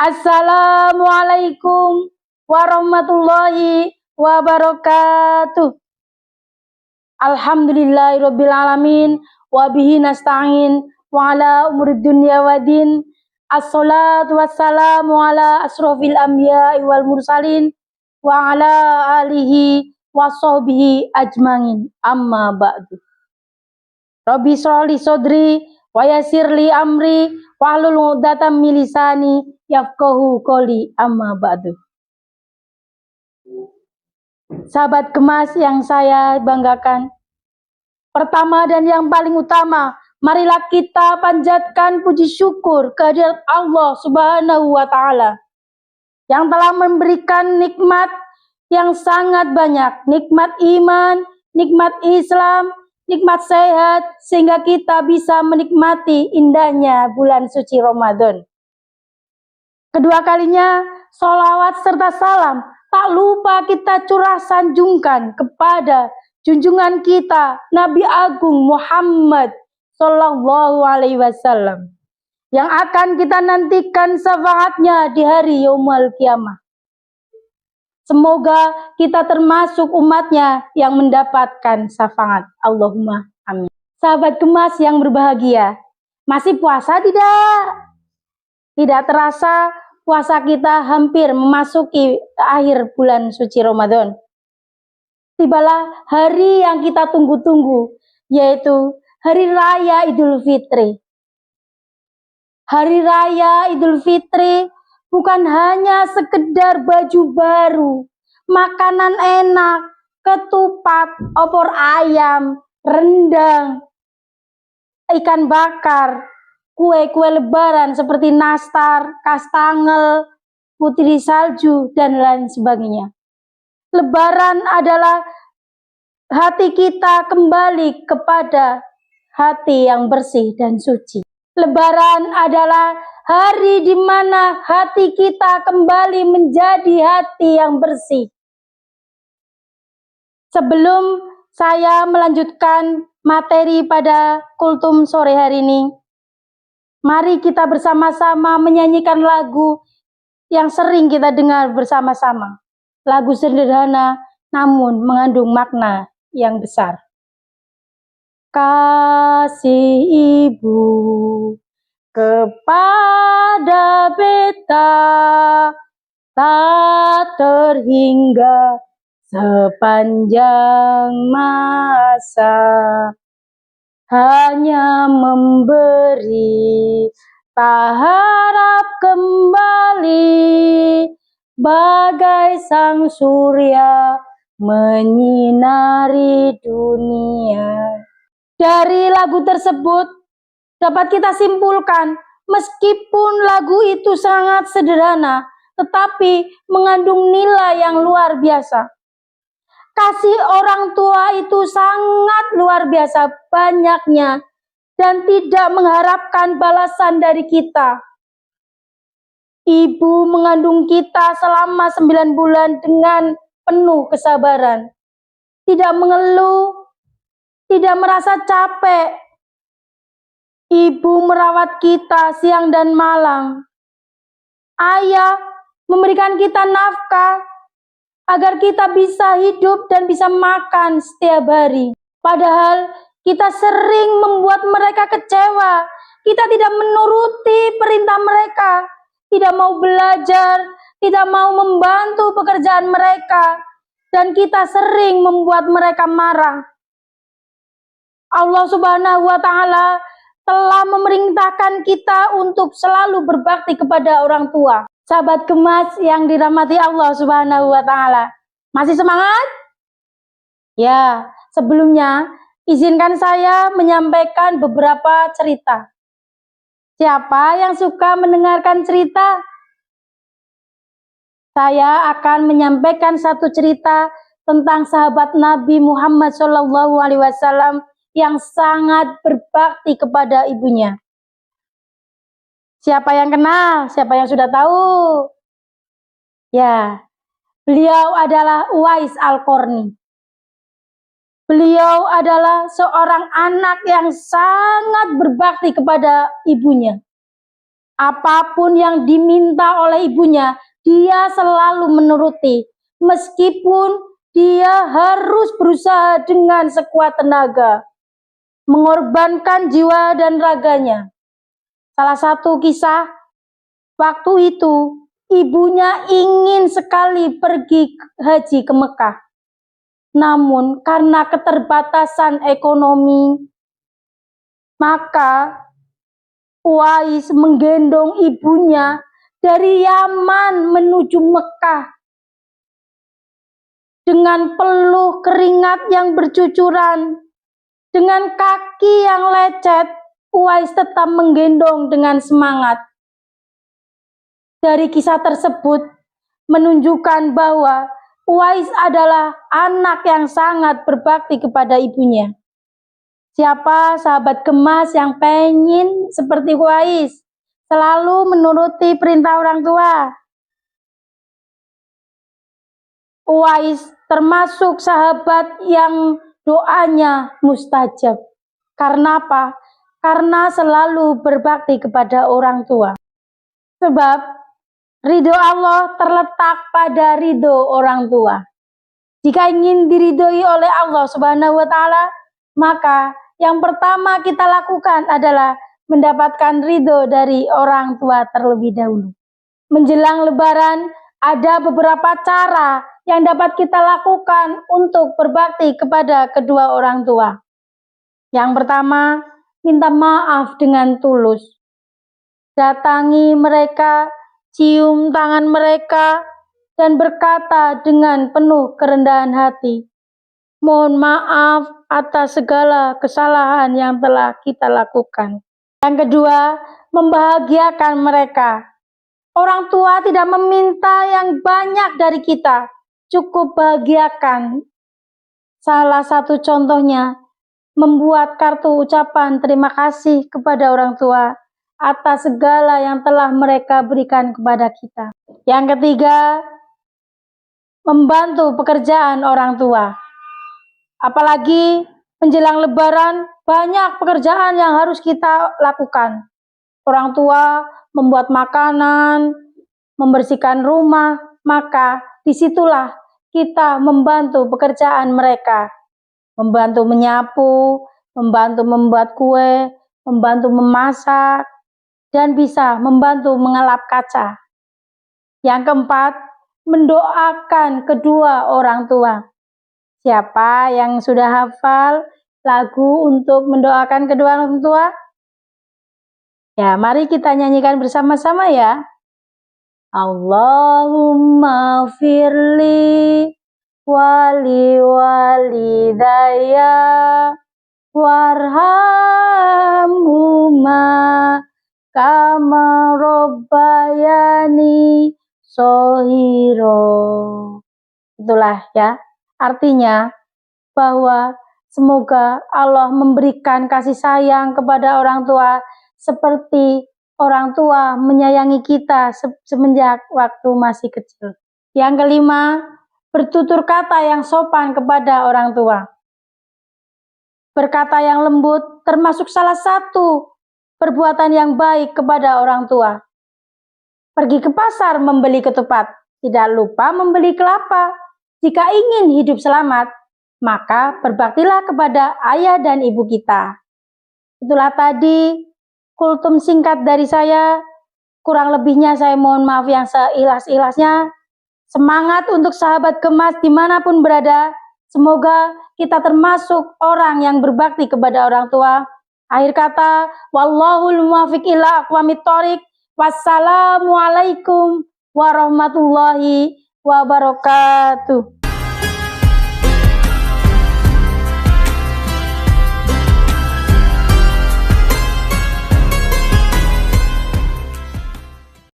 Assalamualaikum warahmatullahi wabarakatuh. Alhamdulillahirabbil alamin wa bihi nasta'in wa ala umurid dunya waddin. Assalatu wassalamu ala asrofil anbiya'i wal mursalin wa ala alihi wa sahbihi ajmain. Amma ba'du. Rabbi shrahli sodri wa yassirli amri wahlul 'uqdatam min lisani yafqahu qouli. Amma ba'du. Sahabat Gemas yang saya banggakan, pertama dan yang paling utama, marilah kita panjatkan puji syukur kehadirat Allah Subhanahu wa Ta'ala yang telah memberikan nikmat yang sangat banyak, nikmat iman, nikmat Islam, nikmat sehat, sehingga kita bisa menikmati indahnya bulan suci Ramadan. Kedua kalinya, sholawat serta salam tak lupa kita curah sanjungkan kepada junjungan kita Nabi Agung Muhammad Sallallahu Alaihi Wasallam yang akan kita nantikan syafaatnya di hari Yaumul Qiyamah. Semoga kita termasuk umatnya yang mendapatkan syafaat. Allahumma amin. Sahabat Gemas yang berbahagia, masih puasa tidak? Tidak terasa puasa kita hampir memasuki akhir bulan suci Ramadan. Tibalah hari yang kita tunggu-tunggu, yaitu Hari Raya Idul Fitri. Hari Raya Idul Fitri bukan hanya sekedar baju baru, makanan enak, ketupat, opor ayam, rendang, ikan bakar, kue-kue lebaran seperti nastar, kastangel, putri salju, dan lain sebagainya. Lebaran adalah hati kita kembali kepada hati yang bersih dan suci. Lebaran adalah hari di mana hati kita kembali menjadi hati yang bersih. Sebelum saya melanjutkan materi pada kultum sore hari ini, mari kita bersama-sama menyanyikan lagu yang sering kita dengar bersama-sama. Lagu sederhana namun mengandung makna yang besar. Kasih ibu kepada beta tak terhingga sepanjang masa, hanya memberi, tak harap kembali, bagai sang surya menyinari dunia. Dari lagu tersebut dapat kita simpulkan, meskipun lagu itu sangat sederhana, tetapi mengandung nilai yang luar biasa. Kasih orang tua itu sangat luar biasa banyaknya dan tidak mengharapkan balasan dari kita. Ibu mengandung kita selama 9 bulan dengan penuh kesabaran. Tidak mengeluh, tidak merasa capek. Ibu merawat kita siang dan malam. Ayah memberikan kita nafkah agar kita bisa hidup dan bisa makan setiap hari. Padahal kita sering membuat mereka kecewa. Kita tidak menuruti perintah mereka, tidak mau belajar, tidak mau membantu pekerjaan mereka, dan kita sering membuat mereka marah. Allah Subhanahu wa Ta'ala telah memerintahkan kita untuk selalu berbakti kepada orang tua. Sahabat Gemas yang dirahmati Allah Subhanahu wa Ta'ala, masih semangat? Ya, sebelumnya izinkan saya menyampaikan beberapa cerita. Siapa yang suka mendengarkan cerita? Saya akan menyampaikan satu cerita tentang sahabat Nabi Muhammad SAW yang sangat berbakti kepada ibunya. Siapa yang kenal? Siapa yang sudah tahu? Ya, beliau adalah Uwais Al-Qarni. Beliau adalah seorang anak yang sangat berbakti kepada ibunya. Apapun yang diminta oleh ibunya, dia selalu menuruti. Meskipun dia harus berusaha dengan sekuat tenaga, mengorbankan jiwa dan raganya. Salah satu kisah, waktu itu ibunya ingin sekali pergi haji ke Mekah. Namun karena keterbatasan ekonomi, maka Uwais menggendong ibunya dari Yaman menuju Mekah. Dengan peluh keringat yang bercucuran, dengan kaki yang lecet, Uwais tetap menggendong dengan semangat. Dari kisah tersebut menunjukkan bahwa Uwais adalah anak yang sangat berbakti kepada ibunya. Siapa sahabat gemas yang pengen seperti Uwais, selalu menuruti perintah orang tua? Uwais termasuk sahabat yang doanya mustajab. Karena apa? Karena selalu berbakti kepada orang tua. Sebab ridho Allah terletak pada ridho orang tua. Jika ingin diridhoi oleh Allah Subhanahu wa Ta'ala, maka yang pertama kita lakukan adalah mendapatkan ridho dari orang tua terlebih dahulu. Menjelang Lebaran, ada beberapa cara yang dapat kita lakukan untuk berbakti kepada kedua orang tua. Yang pertama, minta maaf dengan tulus. Datangi mereka, cium tangan mereka, dan berkata dengan penuh kerendahan hati, mohon maaf atas segala kesalahan yang telah kita lakukan. Yang kedua, membahagiakan mereka. Orang tua tidak meminta yang banyak dari kita, cukup bahagiakan. Salah satu contohnya, membuat kartu ucapan terima kasih kepada orang tua atas segala yang telah mereka berikan kepada kita. Yang ketiga, membantu pekerjaan orang tua. Apalagi menjelang Lebaran, banyak pekerjaan yang harus kita lakukan. Orang tua membuat makanan, membersihkan rumah, maka disitulah kita membantu pekerjaan mereka. Membantu menyapu, membantu membuat kue, membantu memasak, dan bisa membantu mengelap kaca. Yang keempat, mendoakan kedua orang tua. Siapa yang sudah hafal lagu untuk mendoakan kedua orang tua? Ya, mari kita nyanyikan bersama-sama ya. Allahumma firli wali walidayya warhamhuma kama rabbayani shoghiro. Itulah ya. Artinya bahwa semoga Allah memberikan kasih sayang kepada orang tua seperti orang tua menyayangi kita semenjak waktu masih kecil. Yang kelima, bertutur kata yang sopan kepada orang tua. Berkata yang lembut termasuk salah satu perbuatan yang baik kepada orang tua. Pergi ke pasar membeli ketupat, tidak lupa membeli kelapa. Jika ingin hidup selamat, maka berbaktilah kepada ayah dan ibu kita. Itulah tadi kultum singkat dari saya. Kurang lebihnya saya mohon maaf yang seikhlas-ikhlasnya. Semangat untuk sahabat gemas dimanapun berada. Semoga kita termasuk orang yang berbakti kepada orang tua. Akhir kata, wallahul muwaffiq ila aqwamit thoriq. Wassalamualaikum warahmatullahi wabarakatuh.